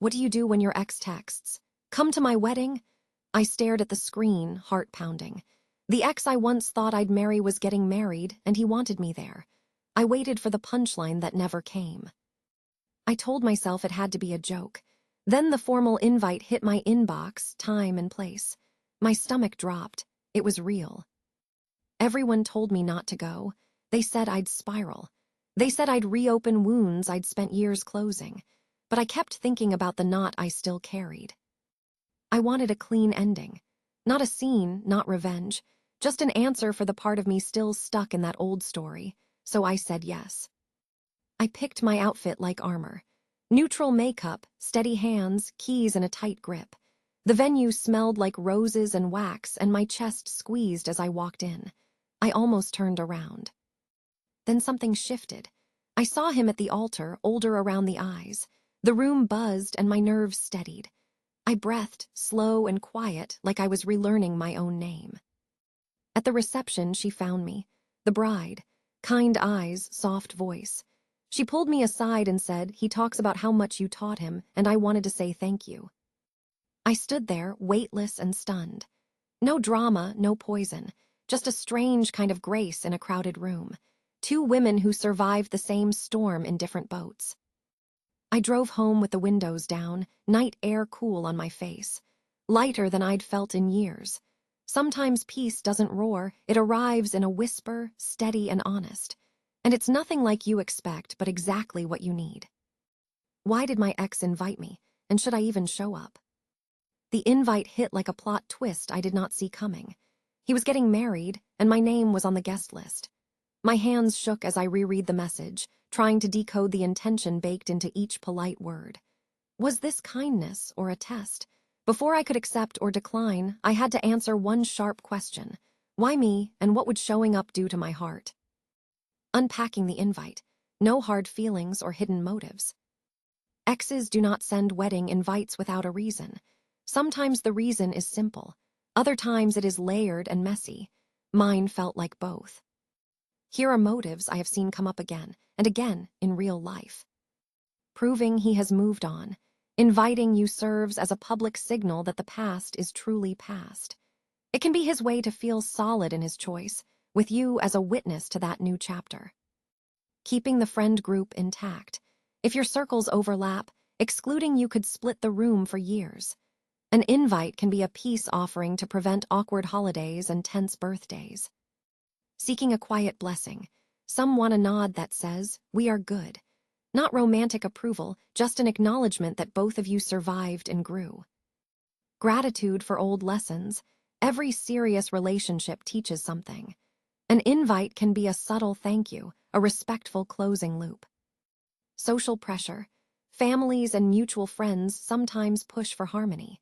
What do you do when your ex texts? Come to my wedding? I stared at the screen, heart pounding. The ex I once thought I'd marry was getting married, and he wanted me there. I waited for the punchline that never came. I told myself it had to be a joke. Then the formal invite hit my inbox, time and place. My stomach dropped. It was real. Everyone told me not to go. They said I'd spiral. They said I'd reopen wounds I'd spent years closing. But I kept thinking about the knot I still carried. I wanted a clean ending. Not a scene, not revenge. Just an answer for the part of me still stuck in that old story. So I said yes. I picked my outfit like armor. Neutral makeup, steady hands, keys and a tight grip. The venue smelled like roses and wax, and my chest squeezed as I walked in. I almost turned around. Then something shifted. I saw him at the altar, older around the eyes. The room buzzed and my nerves steadied. I breathed, slow and quiet, like I was relearning my own name. At the reception, she found me. The bride. Kind eyes, soft voice. She pulled me aside and said, "He talks about how much you taught him, and I wanted to say thank you." I stood there, weightless and stunned. No drama, no poison. Just a strange kind of grace in a crowded room. Two women who survived the same storm in different boats. I drove home with the windows down, night air cool on my face. Lighter than I'd felt in years. Sometimes peace doesn't roar, it arrives in a whisper, steady and honest. And it's nothing like you expect, but exactly what you need. Why did my ex invite me, and should I even show up? The invite hit like a plot twist I did not see coming. He was getting married, and my name was on the guest list. My hands shook as I reread the message, trying to decode the intention baked into each polite word. Was this kindness or a test? Before I could accept or decline, I had to answer one sharp question. Why me, and what would showing up do to my heart? Unpacking the invite. No hard feelings or hidden motives. Exes do not send wedding invites without a reason. Sometimes the reason is simple. Other times it is layered and messy. Mine felt like both. Here are motives I have seen come up again and again in real life. Proving he has moved on. Inviting you serves as a public signal that the past is truly past. It can be his way to feel solid in his choice, with you as a witness to that new chapter. Keeping the friend group intact. If your circles overlap, excluding you could split the room for years. An invite can be a peace offering to prevent awkward holidays and tense birthdays. Seeking a quiet blessing. Some want a nod that says, "We are good." Not romantic approval, just an acknowledgement that both of you survived and grew. Gratitude for old lessons. Every serious relationship teaches something. An invite can be a subtle thank you, a respectful closing loop. Social pressure. Families and mutual friends sometimes push for harmony.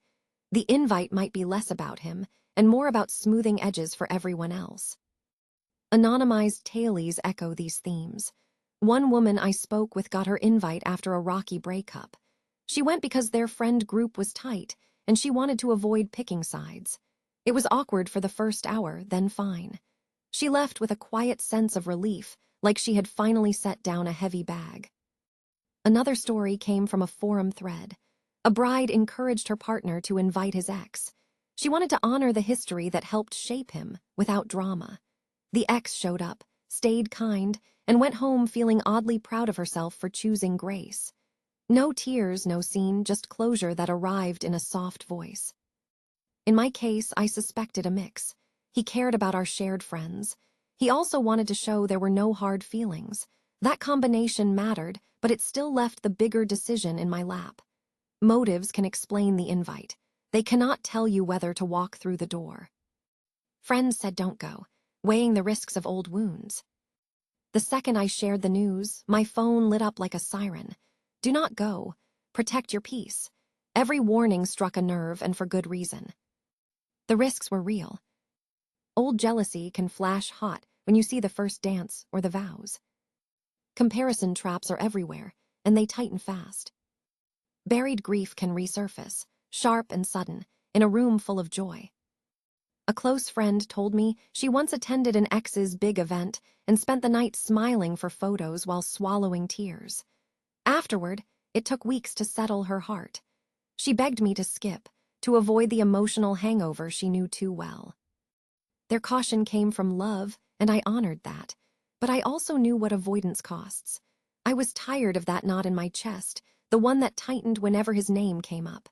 The invite might be less about him and more about smoothing edges for everyone else. Anonymized tailies echo these themes. One woman I spoke with got her invite after a rocky breakup. She went because their friend group was tight, and she wanted to avoid picking sides. It was awkward for the first hour, then fine. She left with a quiet sense of relief, like she had finally set down a heavy bag. Another story came from a forum thread. A bride encouraged her partner to invite his ex. She wanted to honor the history that helped shape him, without drama. The ex showed up, stayed kind, and went home feeling oddly proud of herself for choosing grace. No tears, no scene, just closure that arrived in a soft voice. In my case, I suspected a mix. He cared about our shared friends. He also wanted to show there were no hard feelings. That combination mattered, but it still left the bigger decision in my lap. Motives can explain the invite. They cannot tell you whether to walk through the door. Friends said don't go, weighing the risks of old wounds. The second I shared the news, my phone lit up like a siren. Do not go. Protect your peace. Every warning struck a nerve, and for good reason. The risks were real. Old jealousy can flash hot when you see the first dance or the vows. Comparison traps are everywhere, and they tighten fast. Buried grief can resurface, sharp and sudden, in a room full of joy. A close friend told me she once attended an ex's big event and spent the night smiling for photos while swallowing tears. Afterward, it took weeks to settle her heart. She begged me to skip, to avoid the emotional hangover she knew too well. Their caution came from love, and I honored that. But I also knew what avoidance costs. I was tired of that knot in my chest, the one that tightened whenever his name came up.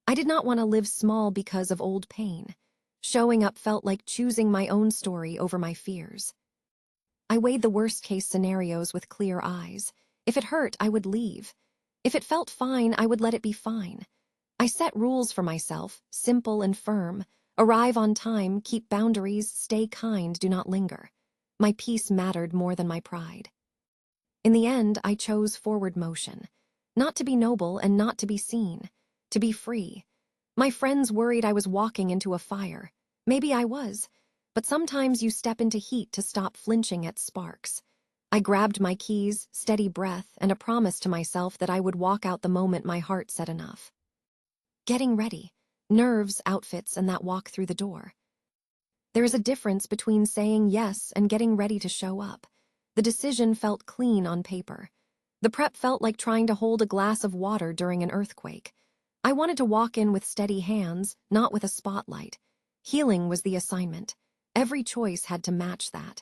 I did not want to live small because of old pain. Showing up felt like choosing my own story over my fears. I weighed the worst-case scenarios with clear eyes. If it hurt, I would leave. If it felt fine, I would let it be fine. I set rules for myself, simple and firm. Arrive on time, keep boundaries, stay kind, do not linger. My peace mattered more than my pride. In the end, I chose forward motion. Not to be noble and not to be seen. To be free. My friends worried I was walking into a fire. Maybe I was. But sometimes you step into heat to stop flinching at sparks. I grabbed my keys, steady breath, and a promise to myself that I would walk out the moment my heart said enough. Getting ready. Nerves, outfits, and that walk through the door. There is a difference between saying yes and getting ready to show up. The decision felt clean on paper. The prep felt like trying to hold a glass of water during an earthquake. I wanted to walk in with steady hands, not with a spotlight. Healing was the assignment. Every choice had to match that.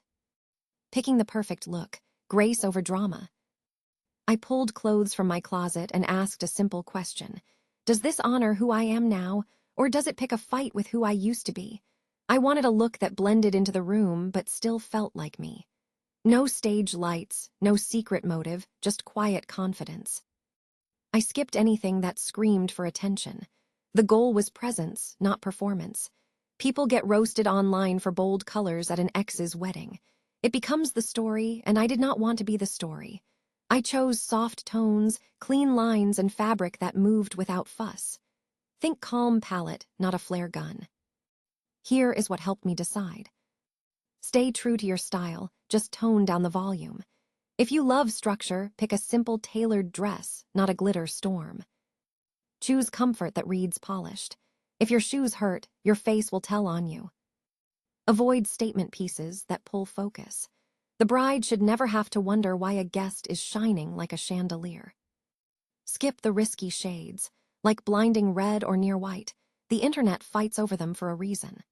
Picking the perfect look, grace over drama. I pulled clothes from my closet and asked a simple question. Does this honor who I am now, or does it pick a fight with who I used to be? I wanted a look that blended into the room but still felt like me. No stage lights, no secret motive, just quiet confidence. I skipped anything that screamed for attention. The goal was presence, not performance. People get roasted online for bold colors at an ex's wedding. It becomes the story, and I did not want to be the story. I chose soft tones, clean lines, and fabric that moved without fuss. Think calm palette, not a flare gun. Here is what helped me decide. Stay true to your style, just tone down the volume. If you love structure, pick a simple tailored dress, not a glitter storm. Choose comfort that reads polished. If your shoes hurt, your face will tell on you. Avoid statement pieces that pull focus. The bride should never have to wonder why a guest is shining like a chandelier. Skip the risky shades, like blinding red or near white. The internet fights over them for a reason.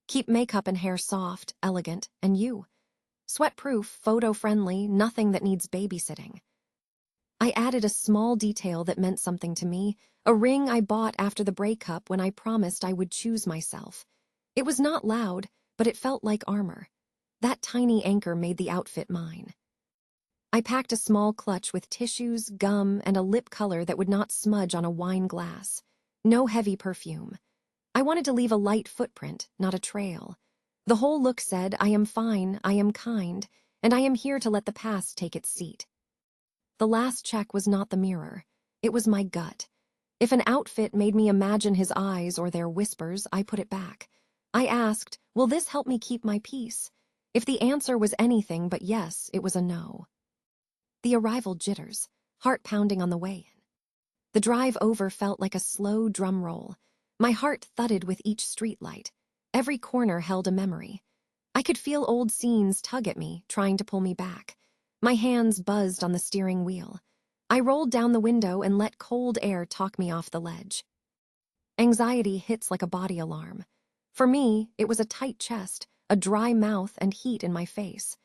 Keep makeup and hair soft, elegant, and you. Sweat-proof, photo-friendly, nothing that needs babysitting. I added a small detail that meant something to me, a ring I bought after the breakup when I promised I would choose myself. It was not loud, but it felt like armor. That tiny anchor made the outfit mine. I packed a small clutch with tissues, gum, and a lip color that would not smudge on a wine glass. No heavy perfume. I wanted to leave a light footprint, not a trail. The whole look said, I am fine, I am kind, and I am here to let the past take its seat. The last check was not the mirror. It was my gut. If an outfit made me imagine his eyes or their whispers, I put it back. I asked, will this help me keep my peace? If the answer was anything but yes, it was a no. The arrival jitters, heart pounding on the way in. The drive over felt like a slow drum roll. My heart thudded with each streetlight. Every corner held a memory. I could feel old scenes tug at me, trying to pull me back. My hands buzzed on the steering wheel. I rolled down the window and let cold air talk me off the ledge. Anxiety hits like a body alarm. For me, it was a tight chest, a dry mouth, and heat in my face.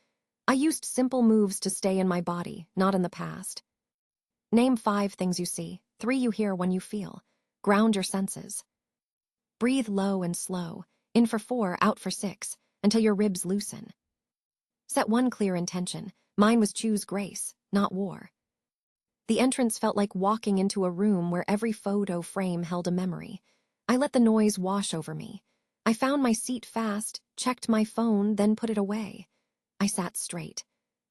I used simple moves to stay in my body, not in the past. Name 5 things you see, 3 you hear, 1 you feel. Ground your senses. Breathe low and slow, in for 4, out for 6, until your ribs loosen. Set 1 clear intention. Mine was choose grace, not war. The entrance felt like walking into a room where every photo frame held a memory. I let the noise wash over me. I found my seat fast, checked my phone, then put it away. I sat straight.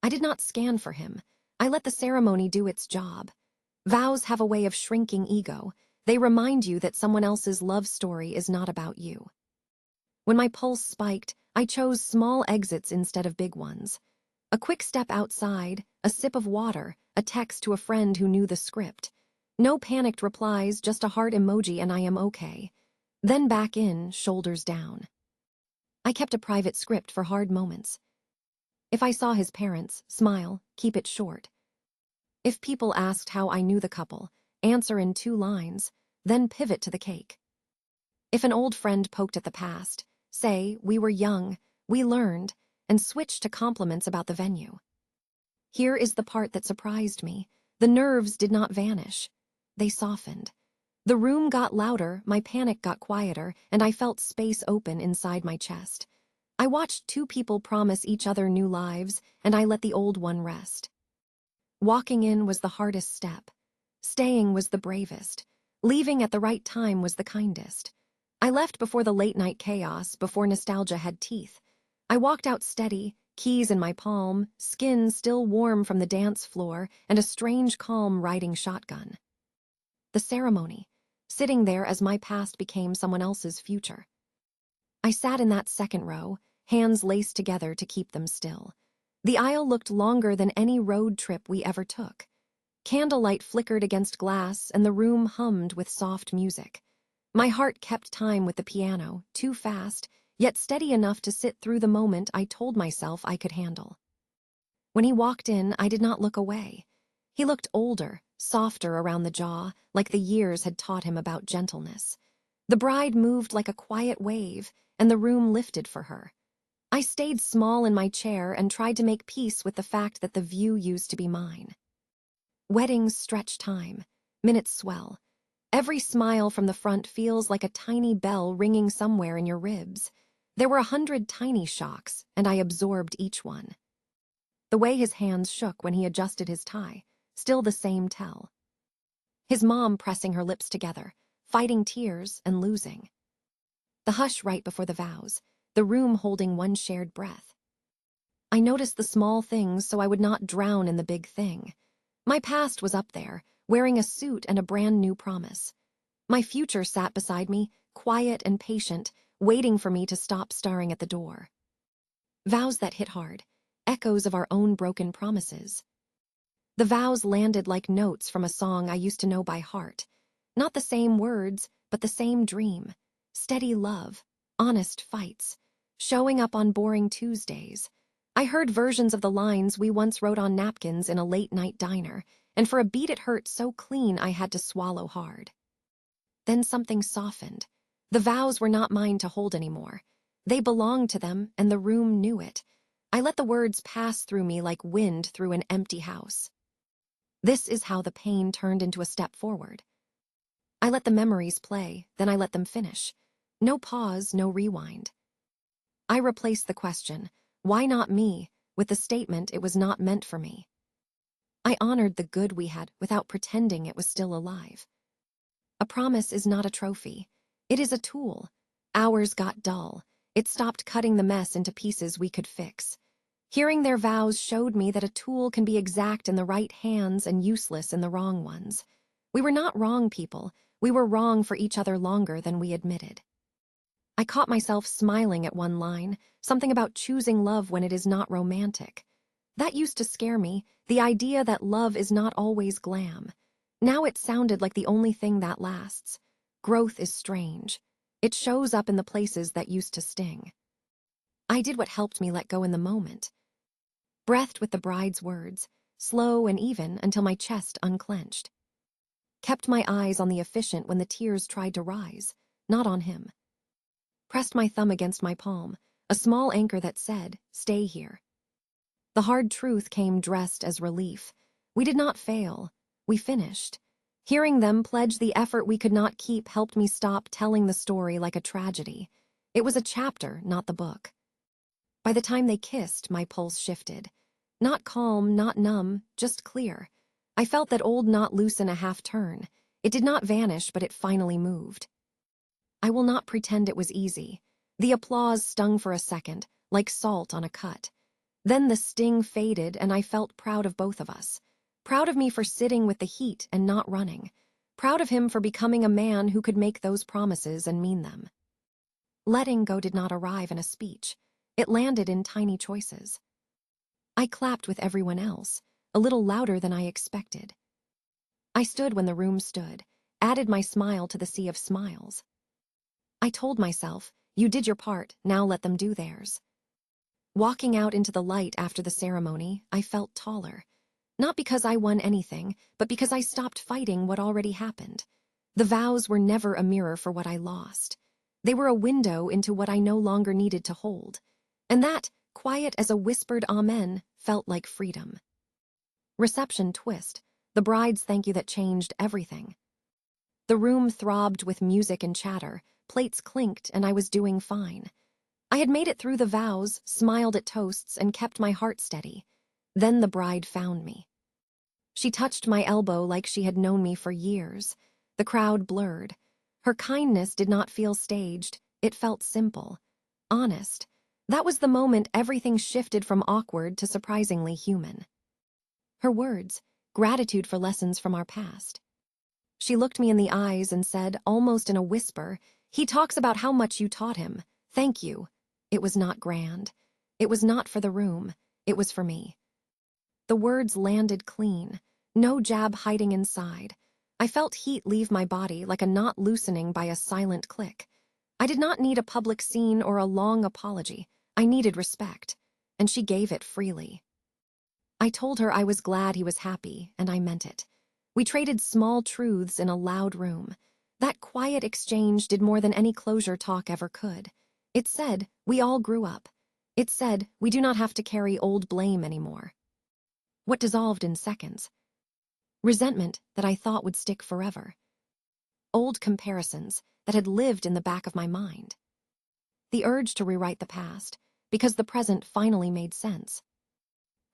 I did not scan for him. I let the ceremony do its job. Vows have a way of shrinking ego. They remind you that someone else's love story is not about you. When my pulse spiked, I chose small exits instead of big ones. A quick step outside, a sip of water, a text to a friend who knew the script. No panicked replies, just a heart emoji and I am okay. Then back in, shoulders down. I kept a private script for hard moments. If I saw his parents, smile, keep it short. If people asked how I knew the couple, answer in 2 lines. then pivot to the cake. If an old friend poked at the past, say, we were young, we learned, and switched to compliments about the venue. Here is the part that surprised me. The nerves did not vanish. They softened. The room got louder, my panic got quieter, and I felt space open inside my chest. I watched two people promise each other new lives, and I let the old one rest. Walking in was the hardest step. Staying was the bravest. Leaving at the right time was the kindest. I left before the late-night chaos, before nostalgia had teeth. I walked out steady, keys in my palm, skin still warm from the dance floor, and a strange calm riding shotgun. The ceremony, sitting there as my past became someone else's future. I sat in that second row, hands laced together to keep them still. The aisle looked longer than any road trip we ever took. Candlelight flickered against glass, and the room hummed with soft music. My heart kept time with the piano, too fast, yet steady enough to sit through the moment I told myself I could handle. When he walked in, I did not look away. He looked older, softer around the jaw, like the years had taught him about gentleness. The bride moved like a quiet wave, and the room lifted for her. I stayed small in my chair and tried to make peace with the fact that the view used to be mine. Weddings stretch time. Minutes swell. Every smile from the front feels like a tiny bell ringing somewhere in your ribs. There were 100 tiny shocks, and I absorbed each one. The way his hands shook when he adjusted his tie, still the same tell. His mom pressing her lips together, fighting tears and losing. The hush right before the vows, the room holding one shared breath. I noticed the small things so I would not drown in the big thing. My past was up there, wearing a suit and a brand new promise. My future sat beside me, quiet and patient, waiting for me to stop staring at the door. Vows that hit hard, echoes of our own broken promises. The vows landed like notes from a song I used to know by heart. Not the same words, but the same dream. Steady love, honest fights, showing up on boring Tuesdays. I heard versions of the lines we once wrote on napkins in a late-night diner, and for a beat it hurt so clean I had to swallow hard. Then something softened. The vows were not mine to hold anymore. They belonged to them, and the room knew it. I let the words pass through me like wind through an empty house. This is how the pain turned into a step forward. I let the memories play, then I let them finish. No pause, no rewind. I replaced the question, why not me, with the statement it was not meant for me. I honored the good we had without pretending it was still alive. A promise is not a trophy. It is a tool. Hours got dull. It stopped cutting the mess into pieces we could fix. Hearing their vows showed me that a tool can be exact in the right hands and useless in the wrong ones. We were not wrong people. We were wrong for each other longer than we admitted. I caught myself smiling at one line, something about choosing love when it is not romantic. That used to scare me, the idea that love is not always glam. Now it sounded like the only thing that lasts. Growth is strange. It shows up in the places that used to sting. I did what helped me let go in the moment. Breathed with the bride's words, slow and even until my chest unclenched. Kept my eyes on the efficient when the tears tried to rise, not on him. Pressed my thumb against my palm, a small anchor that said, stay here. The hard truth came dressed as relief. We did not fail. We finished. Hearing them pledge the effort we could not keep helped me stop telling the story like a tragedy. It was a chapter, not the book. By the time they kissed, my pulse shifted. Not calm, not numb, just clear. I felt that old knot loosen a half turn. It did not vanish, but it finally moved. I will not pretend it was easy. The applause stung for a second, like salt on a cut. Then the sting faded, and I felt proud of both of us. Proud of me for sitting with the heat and not running. Proud of him for becoming a man who could make those promises and mean them. Letting go did not arrive in a speech. It landed in tiny choices. I clapped with everyone else, a little louder than I expected. I stood when the room stood, added my smile to the sea of smiles. I told myself, you did your part, now let them do theirs. Walking out into the light after the ceremony, I felt taller. Not because I won anything, but because I stopped fighting what already happened. The vows were never a mirror for what I lost. They were a window into what I no longer needed to hold. And that, quiet as a whispered amen, felt like freedom. Reception twist, the bride's thank you that changed everything. The room throbbed with music and chatter, plates clinked, and I was doing fine. I had made it through the vows, smiled at toasts, and kept my heart steady. Then the bride found me. She touched my elbow like she had known me for years. The crowd blurred. Her kindness did not feel staged. It felt simple. Honest. That was the moment everything shifted from awkward to surprisingly human. Her words, gratitude for lessons from our past. She looked me in the eyes and said, almost in a whisper, "He talks about how much you taught him. Thank you." It was not grand. It was not for the room. It was for me. The words landed clean. No jab hiding inside. I felt heat leave my body like a knot loosening by a silent click. I did not need a public scene or a long apology. I needed respect, and she gave it freely. I told her I was glad he was happy, and I meant it. We traded small truths in a loud room. That quiet exchange did more than any closure talk ever could. It said, we all grew up. It said, we do not have to carry old blame anymore. What dissolved in seconds? Resentment that I thought would stick forever. Old comparisons that had lived in the back of my mind. The urge to rewrite the past, because the present finally made sense.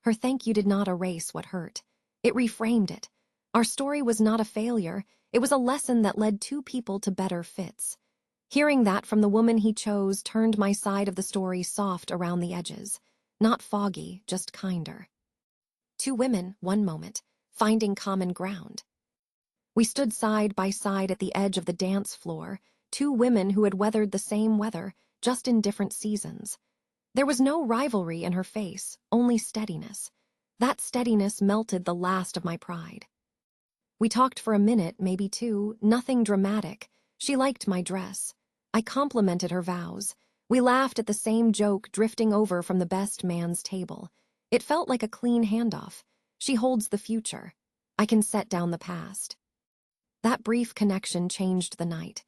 Her thank you did not erase what hurt. It reframed it. Our story was not a failure. It was a lesson that led two people to better fits. Hearing that from the woman he chose turned my side of the story soft around the edges. Not foggy, just kinder. Two women, one moment, finding common ground. We stood side by side at the edge of the dance floor, two women who had weathered the same weather, just in different seasons. There was no rivalry in her face, only steadiness. That steadiness melted the last of my pride. We talked for a minute, maybe two, nothing dramatic. She liked my dress. I complimented her vows. We laughed at the same joke drifting over from the best man's table. It felt like a clean handoff. She holds the future. I can set down the past. That brief connection changed the night.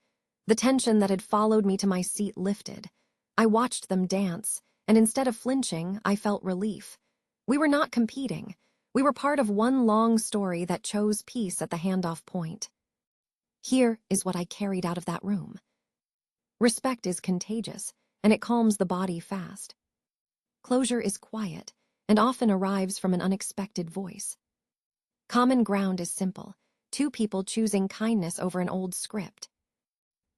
The tension that had followed me to my seat lifted. I watched them dance, and instead of flinching, I felt relief. We were not competing. We were part of one long story that chose peace at the handoff point. Here is what I carried out of that room. Respect is contagious, and it calms the body fast. Closure is quiet, and often arrives from an unexpected voice. Common ground is simple, two people choosing kindness over an old script.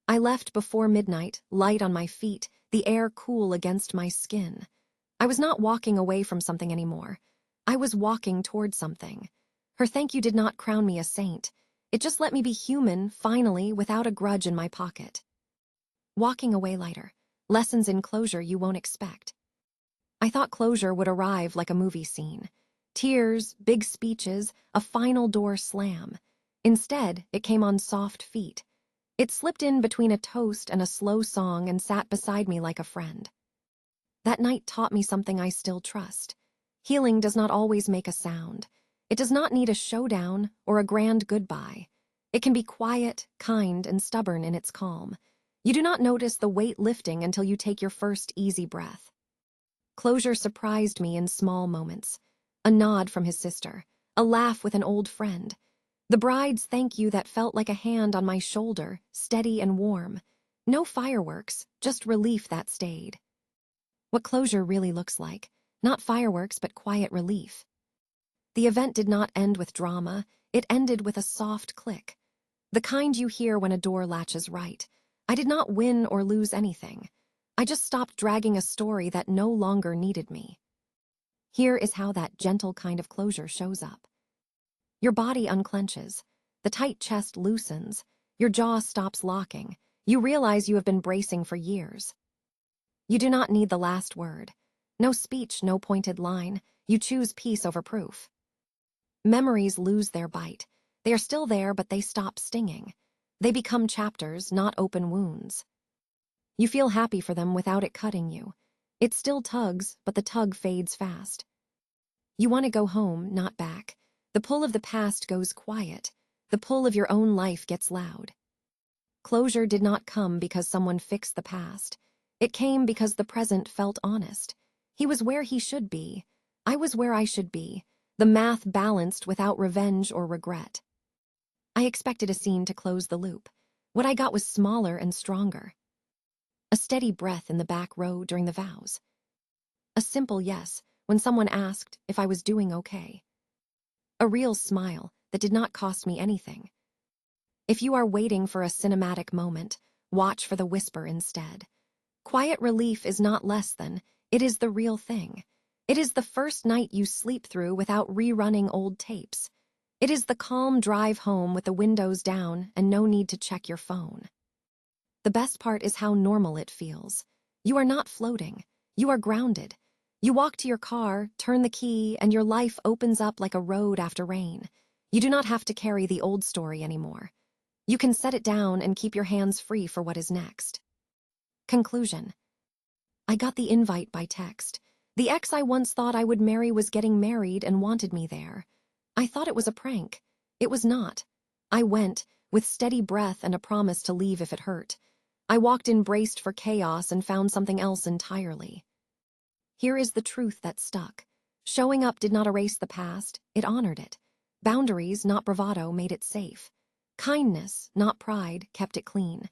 I left before midnight, light on my feet, the air cool against my skin. I was not walking away from something anymore. I was walking toward something. Her thank you did not crown me a saint. It just let me be human, finally, without a grudge in my pocket. Walking away lighter. Lessons in closure you won't expect. I thought closure would arrive like a movie scene. Tears, big speeches, a final door slam. Instead, it came on soft feet. It slipped in between a toast and a slow song and sat beside me like a friend. That night taught me something I still trust. Healing does not always make a sound. It does not need a showdown or a grand goodbye. It can be quiet, kind, and stubborn in its calm. You do not notice the weight lifting until you take your first easy breath. Closure surprised me in small moments. A nod from his sister, a laugh with an old friend. The bride's thank you that felt like a hand on my shoulder, steady and warm. No fireworks, just relief that stayed. What closure really looks like. Not fireworks, but quiet relief. The event did not end with drama. It ended with a soft click. The kind you hear when a door latches right. I did not win or lose anything. I just stopped dragging a story that no longer needed me. Here is how that gentle kind of closure shows up. Your body unclenches. The tight chest loosens. Your jaw stops locking. You realize you have been bracing for years. You do not need the last word. No speech, no pointed line. You choose peace over proof. Memories lose their bite. They are still there, but they stop stinging. They become chapters, not open wounds. You feel happy for them without it cutting you. It still tugs, but the tug fades fast. You want to go home, not back. The pull of the past goes quiet. The pull of your own life gets loud. Closure did not come because someone fixed the past. It came because the present felt honest. He was where he should be. I was where I should be. The math balanced without revenge or regret. I expected a scene to close the loop. What I got was smaller and stronger. A steady breath in the back row during the vows. A simple yes when someone asked if I was doing okay. A real smile that did not cost me anything. If you are waiting for a cinematic moment, watch for the whisper instead. Quiet relief is not less than, it is the real thing. It is the first night you sleep through without rerunning old tapes. It is the calm drive home with the windows down and no need to check your phone. The best part is how normal it feels. You are not floating. You are grounded. You walk to your car, turn the key, and your life opens up like a road after rain. You do not have to carry the old story anymore. You can set it down and keep your hands free for what is next. Conclusion. I got the invite by text. The ex I once thought I would marry was getting married and wanted me there. I thought it was a prank. It was not. I went, with steady breath and a promise to leave if it hurt. I walked in braced for chaos and found something else entirely. Here is the truth that stuck. Showing up did not erase the past, it honored it. Boundaries, not bravado, made it safe. Kindness, not pride, kept it clean.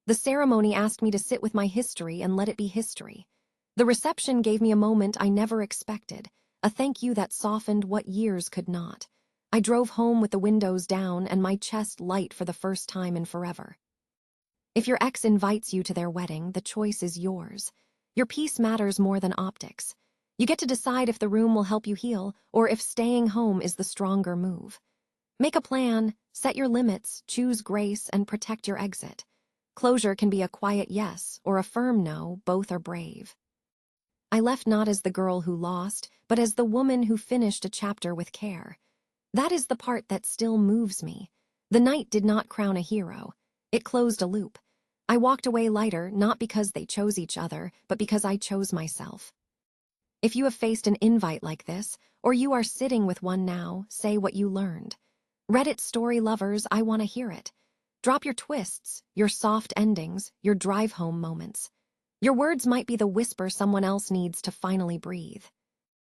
The ceremony asked me to sit with my history and let it be history. The reception gave me a moment I never expected, a thank you that softened what years could not. I drove home with the windows down and my chest light for the first time in forever. If your ex invites you to their wedding, the choice is yours. Your peace matters more than optics. You get to decide if the room will help you heal or if staying home is the stronger move. Make a plan, set your limits, choose grace, and protect your exit. Closure can be a quiet yes or a firm no, both are brave. I left not as the girl who lost, but as the woman who finished a chapter with care. That is the part that still moves me. The night did not crown a hero. It closed a loop. I walked away lighter, not because they chose each other, but because I chose myself. If you have faced an invite like this, or you are sitting with one now, say what you learned. Reddit story lovers, I want to hear it. Drop your twists, your soft endings, your drive-home moments. Your words might be the whisper someone else needs to finally breathe.